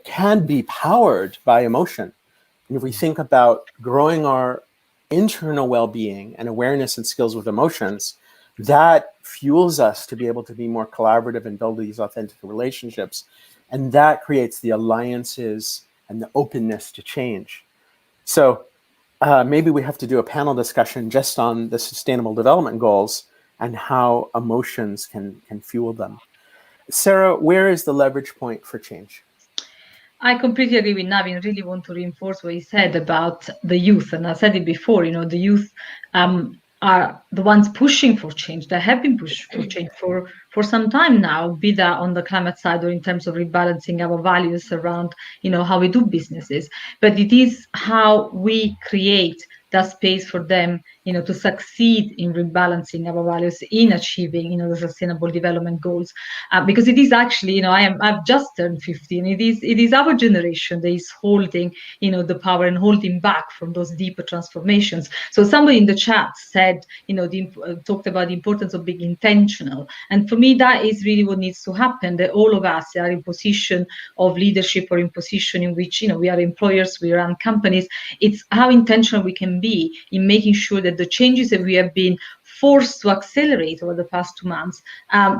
can be powered by emotion. And if we think about growing our internal well-being and awareness and skills with emotions, that fuels us to be able to be more collaborative and build these authentic relationships. And that creates the alliances and the openness to change. So maybe we have to do a panel discussion just on the Sustainable Development Goals and how emotions can fuel them. Sara, where is the leverage point for change?
I completely agree with Navi and really want to reinforce what he said about the youth. And I said it before, the youth are the ones pushing for change. They have been pushing for change for some time now, be that on the climate side or in terms of rebalancing our values around, how we do businesses. But it is how we create that space for them, to succeed in rebalancing our values, in achieving, the Sustainable Development Goals. Because it is actually, I've just turned 50, and it is our generation that is holding, the power and holding back from those deeper transformations. So somebody in the chat said, talked about the importance of being intentional. And for me, that is really what needs to happen, that all of us are in position of leadership or in position in which, we are employers, we run companies. It's how intentional we can be in making sure that the changes that we have been forced to accelerate over the past 2 months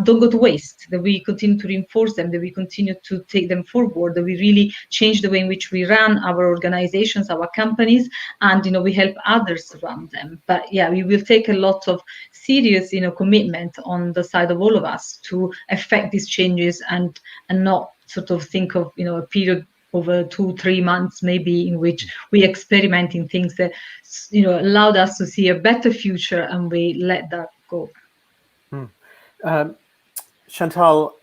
don't go to waste, that we continue to reinforce them, that we continue to take them forward, that we really change the way in which we run our organizations, our companies, and we help others run them. But yeah, we will take a lot of serious commitment on the side of all of us to effect these changes and not sort of think of a period over 2-3 months maybe in which we experiment in things that allowed us to see a better future, and we let that go.
Chantal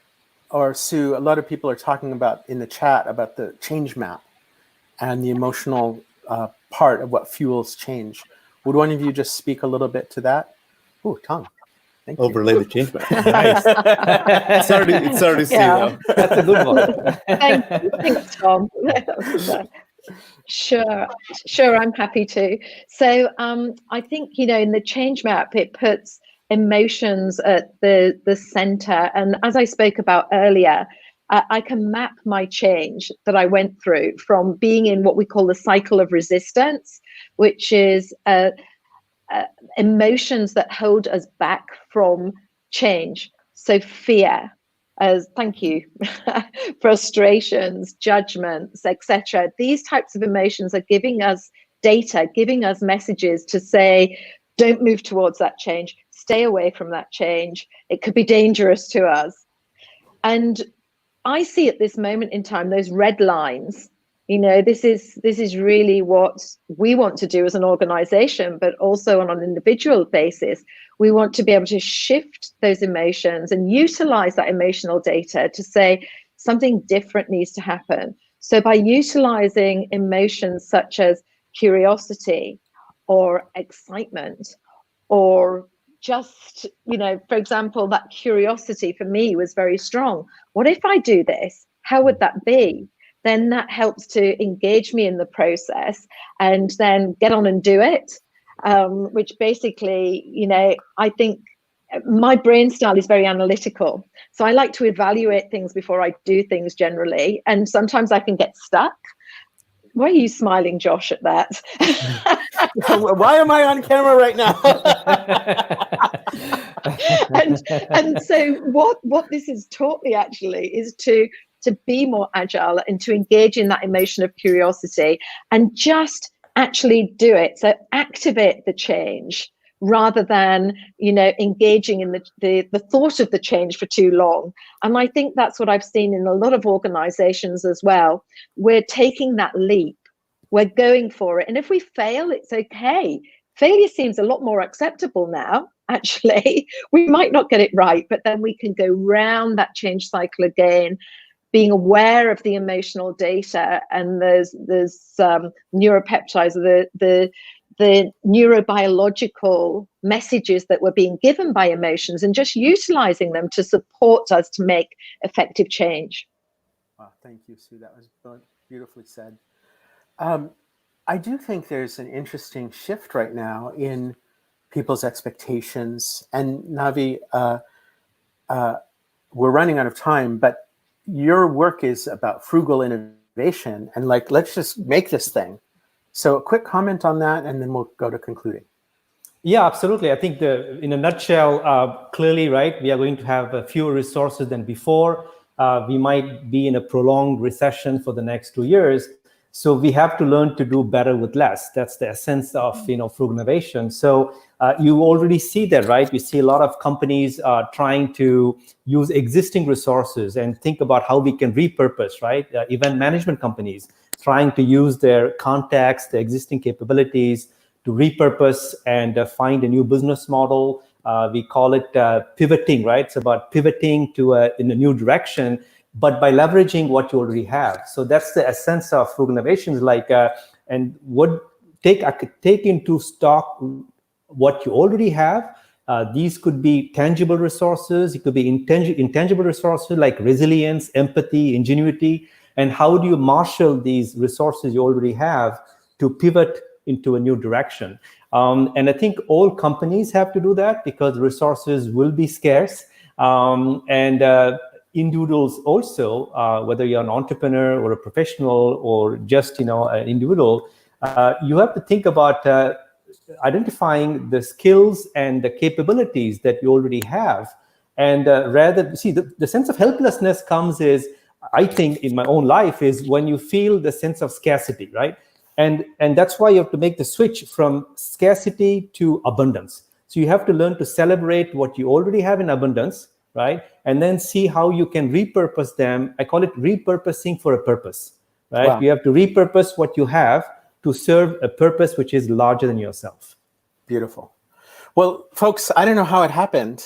or Sue, a lot of people are talking about in the chat about the change map and the emotional part of what fuels change. Would one of you just speak a little bit to that? Oh, Tom. Thank you.
Overlay the change map.
Nice.
It's hard to see though.
That's a good one.
Thanks, Tom. Sure, I'm happy to. So I think, in the change map, it puts emotions at the center. And as I spoke about earlier, I can map my change that I went through from being in what we call the cycle of resistance, which is emotions that hold us back from change. So fear, thank you, frustrations, judgments, etc. These types of emotions are giving us data, giving us messages to say, don't move towards that change, stay away from that change. It could be dangerous to us. And I see at this moment in time, those red lines, you know, this is really what we want to do as an organization, but also on an individual basis. We want to be able to shift those emotions and utilize that emotional data to say something different needs to happen. So by utilizing emotions such as curiosity or excitement, or just, you know, for example, that curiosity for me was very strong. What if I do this? How would that be? Then that helps to engage me in the process and then get on and do it, which basically, you know, I think my brain style is very analytical. So I like to evaluate things before I do things generally. And sometimes I can get stuck. Why are you smiling, Josh, at that?
Why am I on camera right now?
and so what this has taught me actually is to be more agile and to engage in that emotion of curiosity and just actually do it. So activate the change rather than, you know, engaging in the thought of the change for too long. And I think that's what I've seen in a lot of organizations as well. We're taking that leap. We're going for it. And if we fail, it's okay. Failure seems a lot more acceptable now, actually. We might not get it right, but then we can go round that change cycle again, being aware of the emotional data. And there's neuropeptides, the neurobiological messages that were being given by emotions, and just utilizing them to support us to make effective change.
Wow, thank you, Sue. That was beautifully said. I do think there's an interesting shift right now in people's expectations. And Navi, we're running out of time, but your work is about frugal innovation and like, let's just make this thing. So a quick comment on that, and then we'll go to concluding.
Yeah, absolutely. I think in a nutshell, clearly, right, we are going to have fewer resources than before. We might be in a prolonged recession for the next 2 years. So we have to learn to do better with less. That's the essence of, you know, frugal innovation. So you already see that, right? You see a lot of companies trying to use existing resources and think about how we can repurpose, right? Event management companies trying to use their contacts, the existing capabilities to repurpose and find a new business model. We call it pivoting, right? It's about pivoting to in a new direction, but by leveraging what you already have. So that's the essence of frugal innovations. Like, and I could take into stock what you already have. These could be tangible resources. It could be intangible resources like resilience, empathy, ingenuity. And how do you marshal these resources you already have to pivot into a new direction? And I think all companies have to do that because resources will be scarce. And individuals also, whether you're an entrepreneur or a professional or just, you know, an individual, you have to think about identifying the skills and the capabilities that you already have. And rather, see, the sense of helplessness comes is, I think in my own life, is when you feel the sense of scarcity, right? And that's why you have to make the switch from scarcity to abundance. So you have to learn to celebrate what you already have in abundance, right? And then see how you can repurpose them. I call it repurposing for a purpose, right? Wow. You have to repurpose what you have to serve a purpose which is larger than yourself.
Beautiful. Well, folks, I don't know how it happened.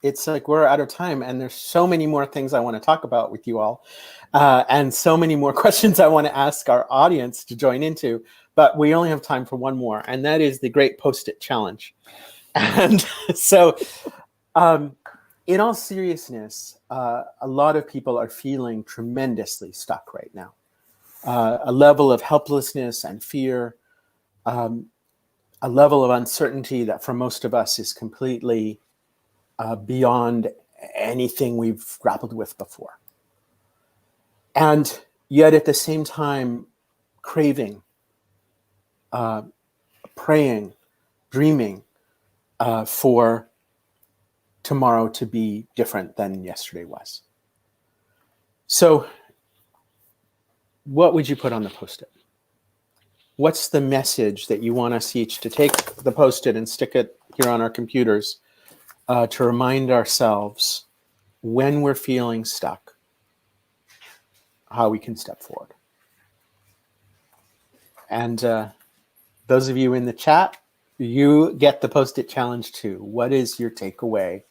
It's like we're out of time, and there's so many more things I want to talk about with you all, and so many more questions I want to ask our audience to join into, but we only have time for one more, and that is the Great Post-it Challenge. And so in all seriousness, a lot of people are feeling tremendously stuck right now. A level of helplessness and fear, a level of uncertainty that for most of us is completely beyond anything we've grappled with before. And yet at the same time, craving, praying, dreaming for tomorrow to be different than yesterday was. So what would you put on the Post-it? What's the message that you want us each to take the Post-it and stick it here on our computers to remind ourselves when we're feeling stuck, how we can step forward. And those of you in the chat, you get the Post-it challenge too. What is your takeaway,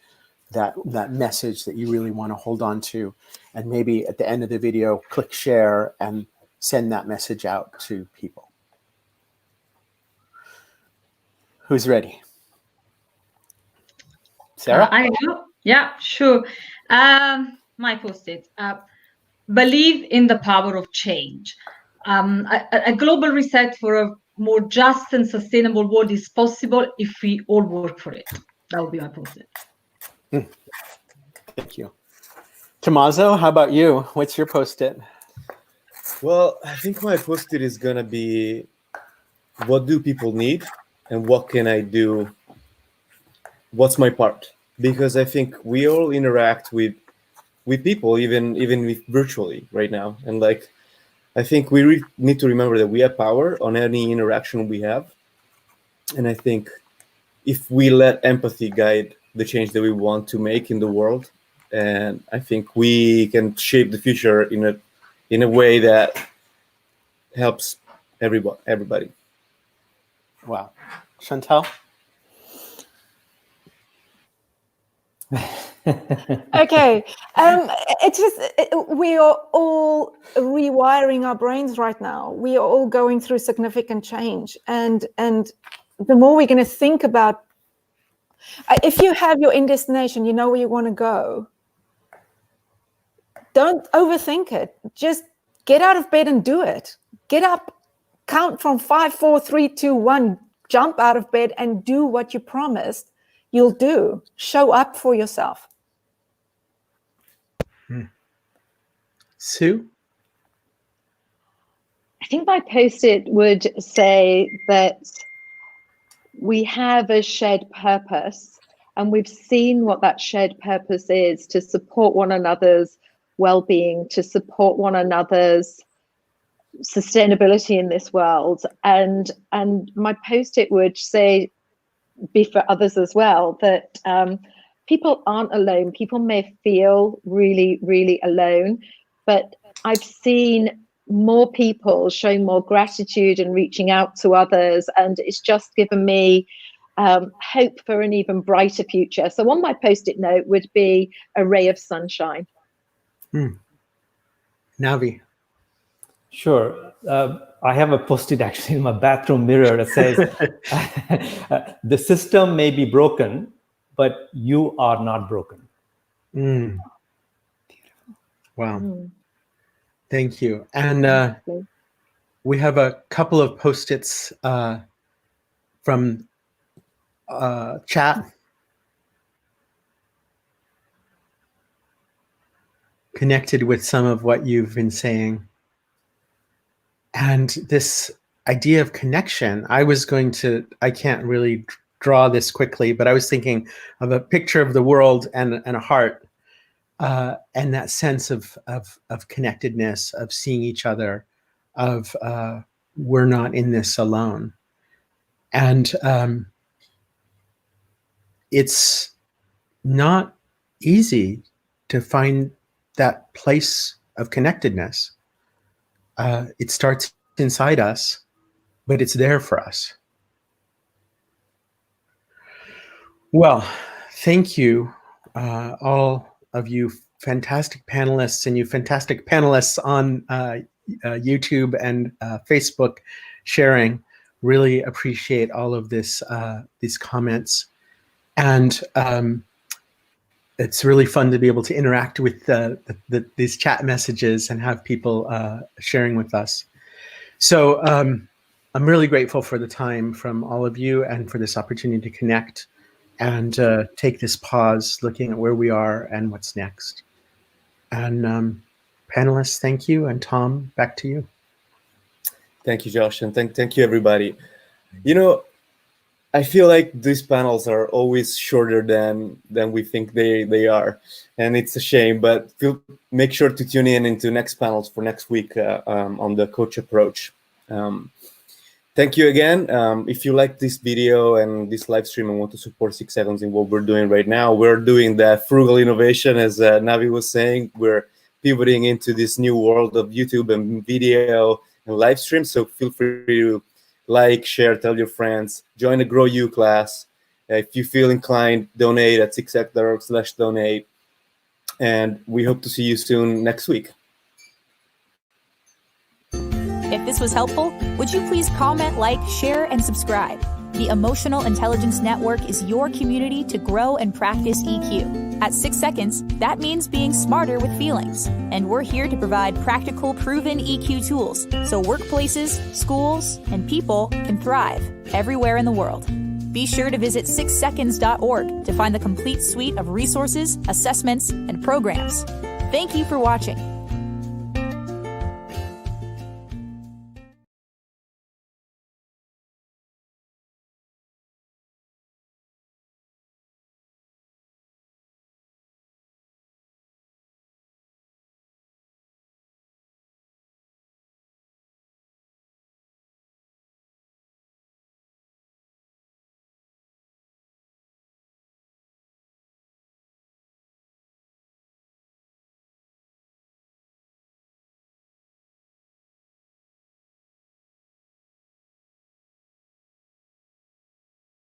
that message that you really want to hold on to? And maybe at the end of the video, click share and send that message out to people. Who's ready? Sara?
I go. Yeah, sure. My Post-it. Believe in the power of change. A global reset for a more just and sustainable world is possible if we all work for it. That would be my Post-it.
Thank you. Tommaso, how about you? What's your Post-it?
Well, I think my Post-it is going to be, what do people need and what can I do? What's my part? Because I think we all interact with people, even with virtually right now. And like, I think we need to remember that we have power on any interaction we have. And I think if we let empathy guide the change that we want to make in the world, and I think we can shape the future in a way that helps everybody.
Wow. Chantal?
Okay, it's just we are all rewiring our brains right now. We are all going through significant change, and the more we're going to think about, if you have your end destination, you know where you want to go. Don't overthink it. Just get out of bed and do it. Get up, count from 5, 4, 3, 2, 1. Jump out of bed and do what you promised you'll do. Show up for yourself.
Sue?
I think my Post-it would say that we have a shared purpose, and we've seen what that shared purpose is: to support one another's well-being, to support one another's sustainability in this world. And my Post-it would say, be for others as well, that people aren't alone. People may feel really, really alone, but I've seen more people showing more gratitude and reaching out to others, and it's just given me hope for an even brighter future. So on my Post-it note would be a ray of sunshine.
Navi?
Sure. I have a Post-it actually in my bathroom mirror that says, the system may be broken, but you are not broken.
Wow. Thank you. And we have a couple of Post-its from chat. Connected with some of what you've been saying. And this idea of connection, I can't really draw this quickly, but I was thinking of a picture of the world and a heart, and that sense of connectedness, of seeing each other, of we're not in this alone. And it's not easy to find that place of connectedness. It starts inside us, but it's there for us. Well, thank you, all of you fantastic panelists, and you fantastic panelists on YouTube and Facebook sharing. Really appreciate all of this, these comments. And it's really fun to be able to interact with these chat messages and have people sharing with us. So I'm really grateful for the time from all of you and for this opportunity to connect and take this pause, looking at where we are and what's next. And panelists, thank you. And Tom, back to you.
Thank you, Josh, and thank you, everybody. You know, I feel like these panels are always shorter than we think they are, and it's a shame. But make sure to tune in into next panels for next week on the coach approach. Thank you again. If you like this video and this live stream and want to support 6 Seconds in what we're doing right now, we're doing that frugal innovation, as Navi was saying. We're pivoting into this new world of YouTube and video and live stream. So feel free to like, share, tell your friends, join the Grow You class. If you feel inclined, donate at zigzag.org/donate. And we hope to see you soon next week.
If this was helpful, would you please comment, like, share, and subscribe? The Emotional Intelligence Network is your community to grow and practice EQ. At 6 seconds, that means being smarter with feelings. And we're here to provide practical, proven EQ tools so workplaces, schools, and people can thrive everywhere in the world. Be sure to visit 6seconds.org to find the complete suite of resources, assessments, and programs. Thank you for watching.